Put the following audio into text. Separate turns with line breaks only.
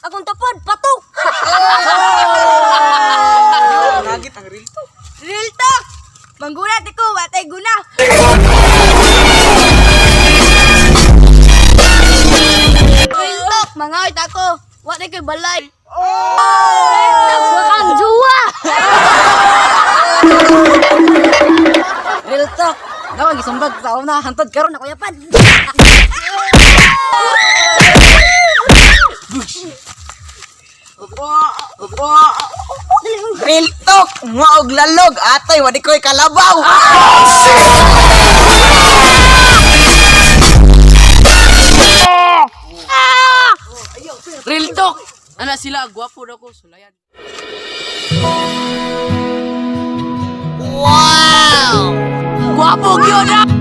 Akong tapad, patok!
Nagit ang real talk.
Real talk! Manggulat ko, watay guna! Real talk, mangawit ako, watay ko'y balay! Real talk, wakang juwa!
Real talk. Nawag isumbag sa una hantod karon ako yapan.
Real talk. Nga og lalog. Atay, wadi ko'y kalabaw.
Real talk. Ana sila gwapo daw ko sulayan.
Wow!
Gwapo gyud na.